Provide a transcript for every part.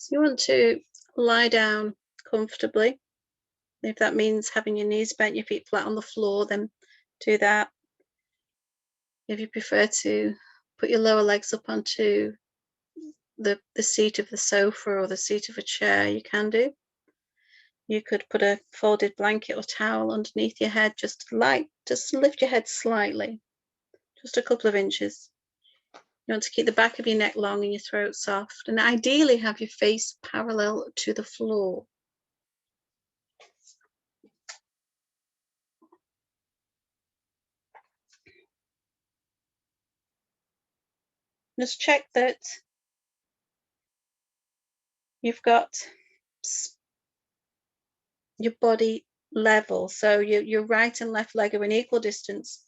So you want to lie down comfortably. If that means having your knees bent, your feet flat on the floor, then do that. If you prefer to put your lower legs up onto the seat of the sofa or the seat of a chair, you can do. You could put a folded blanket or towel underneath your head, just lift your head slightly, just a couple of inches. You want to keep the back of your neck long and your throat soft, and ideally have your face parallel to the floor. Just check that you've got your body level, so your right and left leg are an equal distance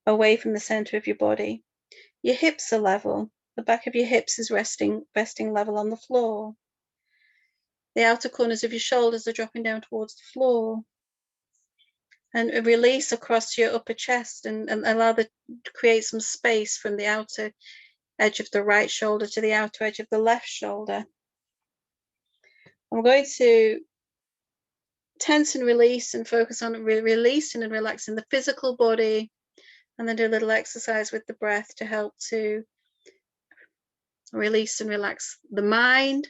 away from the center of your body. Your hips are level. The back of your hips is resting level on the floor. The outer corners of your shoulders are dropping down towards the floor. And a release across your upper chest and allow to create some space from the outer edge of the right shoulder to the outer edge of the left shoulder. I'm going to tense and release and focus on releasing and relaxing the physical body, and then do a little exercise with the breath to help to release and relax the mind.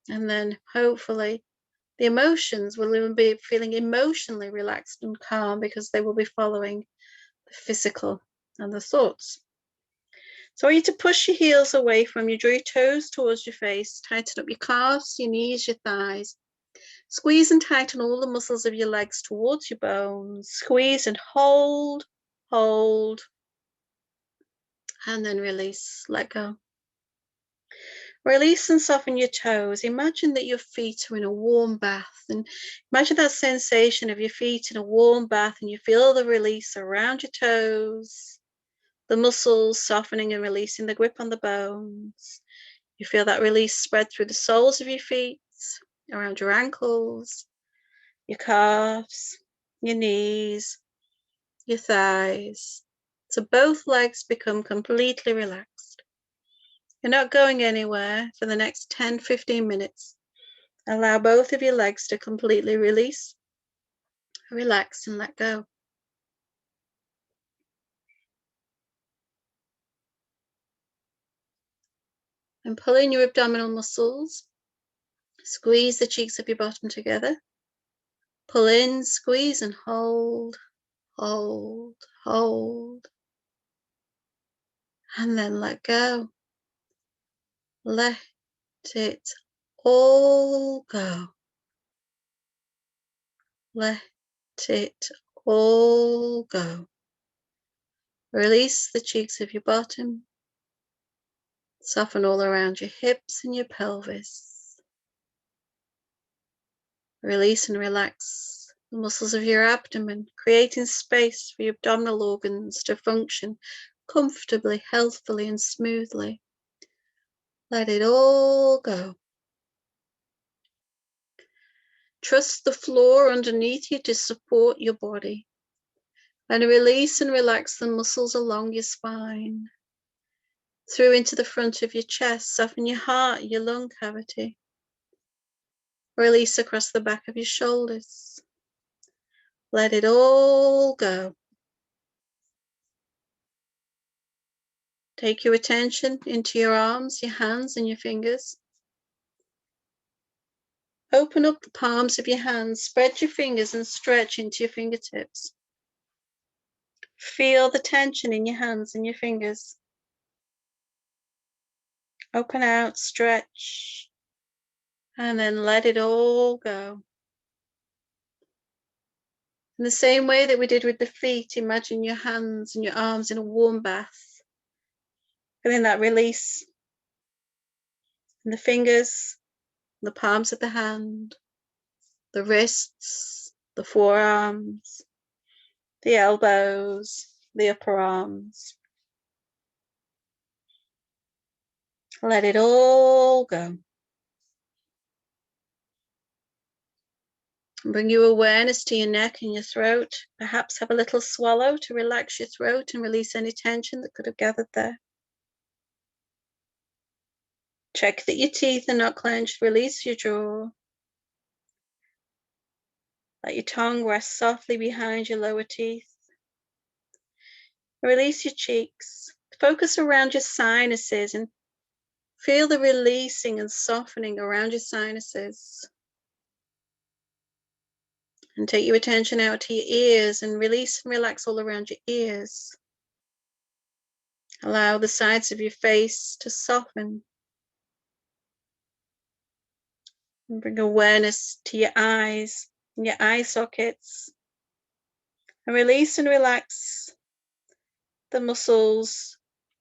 And then hopefully the emotions will even be feeling emotionally relaxed and calm, because they will be following the physical and the thoughts. So I want you to push your heels away from you, draw your toes towards your face, tighten up your calves, your knees, your thighs. Squeeze and tighten all the muscles of your legs towards your bones. Squeeze and hold, hold, and then release, let go. Release and soften your toes. Imagine that your feet are in a warm bath, and imagine that sensation of your feet in a warm bath, and you feel the release around your toes, the muscles softening and releasing the grip on the bones. You feel that release spread through the soles of your feet, around your ankles, your calves, your knees, your thighs. So both legs become completely relaxed. You're not going anywhere for the next 10-15 minutes. Allow both of your legs to completely release, relax, and let go. And pull in your abdominal muscles. Squeeze the cheeks of your bottom together. Pull in, squeeze, and hold, hold, hold. And then let go. Let it all go. Let it all go. Release the cheeks of your bottom. Soften all around your hips and your pelvis. Release and relax the muscles of your abdomen, creating space for your abdominal organs to function comfortably, healthfully, and smoothly. Let it all go. Trust the floor underneath you to support your body. And release and relax the muscles along your spine. Through into the front of your chest, soften your heart, your lung cavity. Release across the back of your shoulders. Let it all go. Take your attention into your arms, your hands, and your fingers. Open up the palms of your hands, spread your fingers and stretch into your fingertips. Feel the tension in your hands and your fingers. Open out, stretch, and then let it all go. In the same way that we did with the feet, imagine your hands and your arms in a warm bath. Feeling that release in the fingers, the palms of the hand, the wrists, the forearms, the elbows, the upper arms. Let it all go. Bring your awareness to your neck and your throat. Perhaps have a little swallow to relax your throat and release any tension that could have gathered there. Check that your teeth are not clenched. Release your jaw. Let your tongue rest softly behind your lower teeth. Release your cheeks. Focus around your sinuses and feel the releasing and softening around your sinuses. And take your attention out to your ears and release and relax all around your ears. Allow the sides of your face to soften. And bring awareness to your eyes and your eye sockets. And release and relax the muscles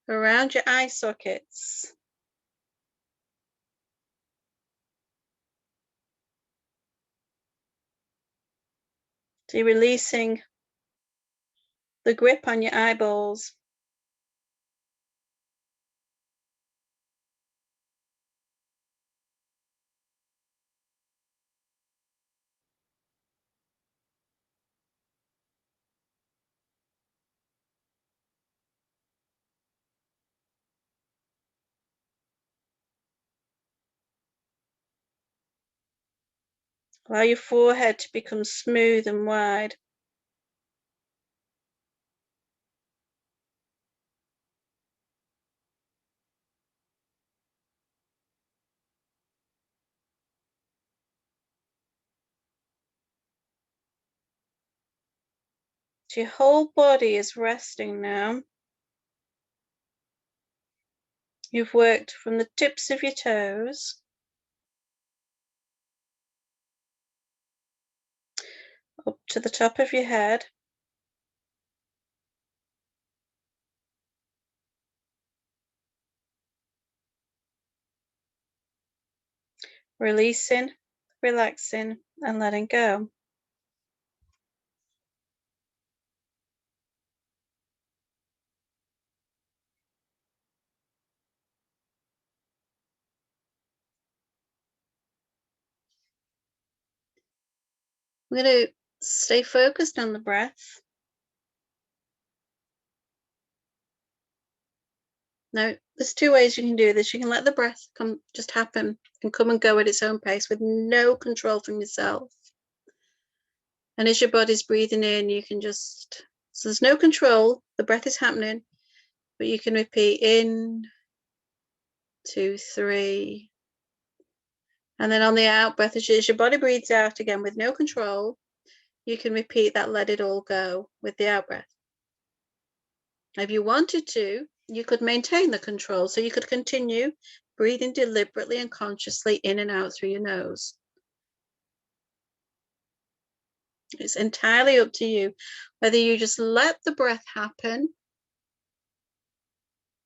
around your eye sockets. So you're releasing the grip on your eyeballs. Allow your forehead to become smooth and wide. So your whole body is resting now. You've worked from the tips of your toes up to the top of your head. Releasing, relaxing, and letting go. We're going to stay focused on the breath. Now, there's two ways you can do this. You can let the breath just happen and come and go at its own pace with no control from yourself. And as your body's breathing in, you can just, so there's no control, the breath is happening, but you can repeat in, 2, 3. And then on the out breath, as your body breathes out again with no control, you can repeat that let it all go with the out breath. If you wanted to, you could maintain the control. So you could continue breathing deliberately and consciously in and out through your nose. It's entirely up to you whether you just let the breath happen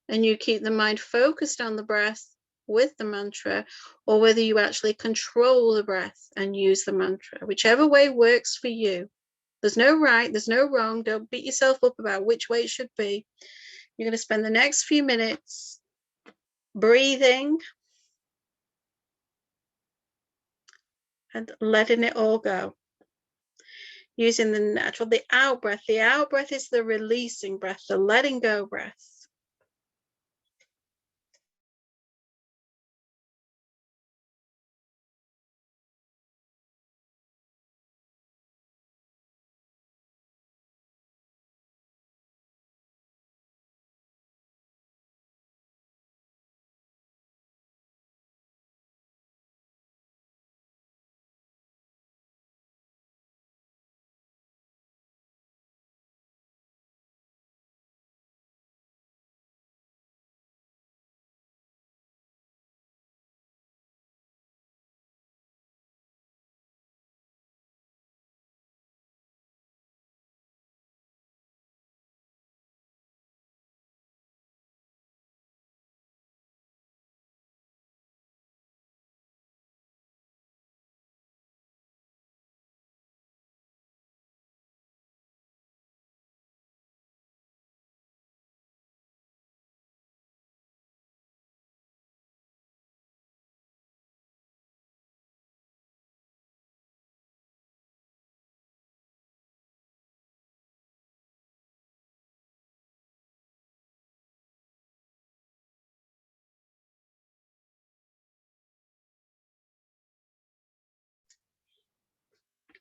and you keep the mind focused on the breath with the mantra, or whether you actually control the breath and use the mantra. Whichever way works for you. There's no right, there's no wrong. Don't beat yourself up about which way it should be. You're going to spend the next few minutes breathing and letting it all go. Using the out breath. The out breath is the releasing breath, the letting go breath.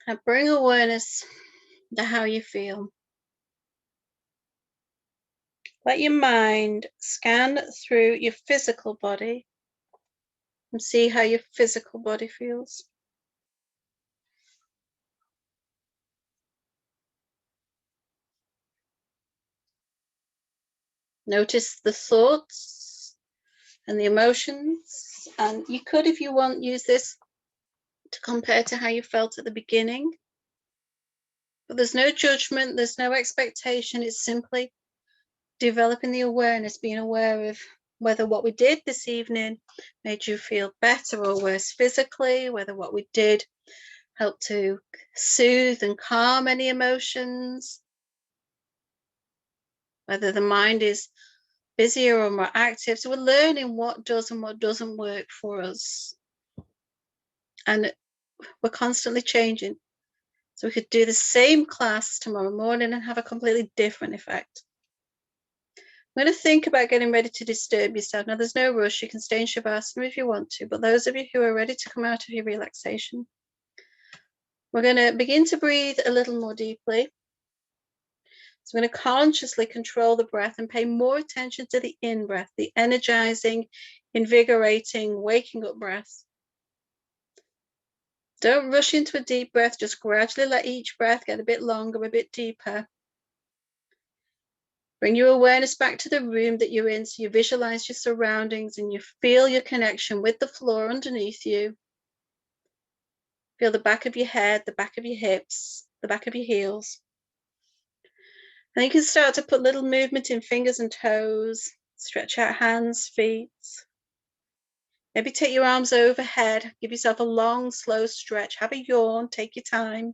And bring awareness to how you feel. Let your mind scan through your physical body and see how your physical body feels. Notice the thoughts and the emotions. And you could, if you want, use this to compare to how you felt at the beginning. But there's no judgment, there's no expectation. It's simply developing the awareness, being aware of whether what we did this evening made you feel better or worse physically, whether what we did helped to soothe and calm any emotions, whether the mind is busier or more active. So we're learning what does and what doesn't work for us. And we're constantly changing. So we could do the same class tomorrow morning and have a completely different effect. I'm going to think about getting ready to disturb yourself. Now, there's no rush. You can stay in Shavasana if you want to, but those of you who are ready to come out of your relaxation, we're going to begin to breathe a little more deeply. So I'm going to consciously control the breath and pay more attention to the in-breath, the energizing, invigorating, waking up breath. Don't rush into a deep breath. Just gradually let each breath get a bit longer, a bit deeper. Bring your awareness back to the room that you're in, so you visualize your surroundings and you feel your connection with the floor underneath you. Feel the back of your head, the back of your hips, the back of your heels. And you can start to put little movement in fingers and toes, stretch out hands, feet. Maybe take your arms overhead, give yourself a long, slow stretch, have a yawn, take your time.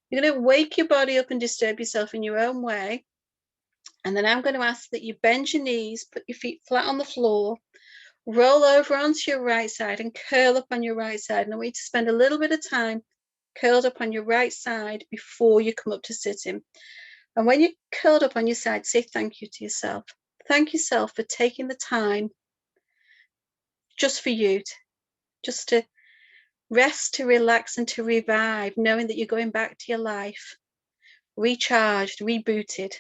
You're going to wake your body up and disturb yourself in your own way. And then I'm going to ask that you bend your knees, put your feet flat on the floor, roll over onto your right side and curl up on your right side. And I want you to spend a little bit of time curled up on your right side before you come up to sitting. And when you're curled up on your side, say thank you to yourself. Thank yourself for taking the time just for you, just to rest, to relax, and to revive, knowing that you're going back to your life, recharged, rebooted.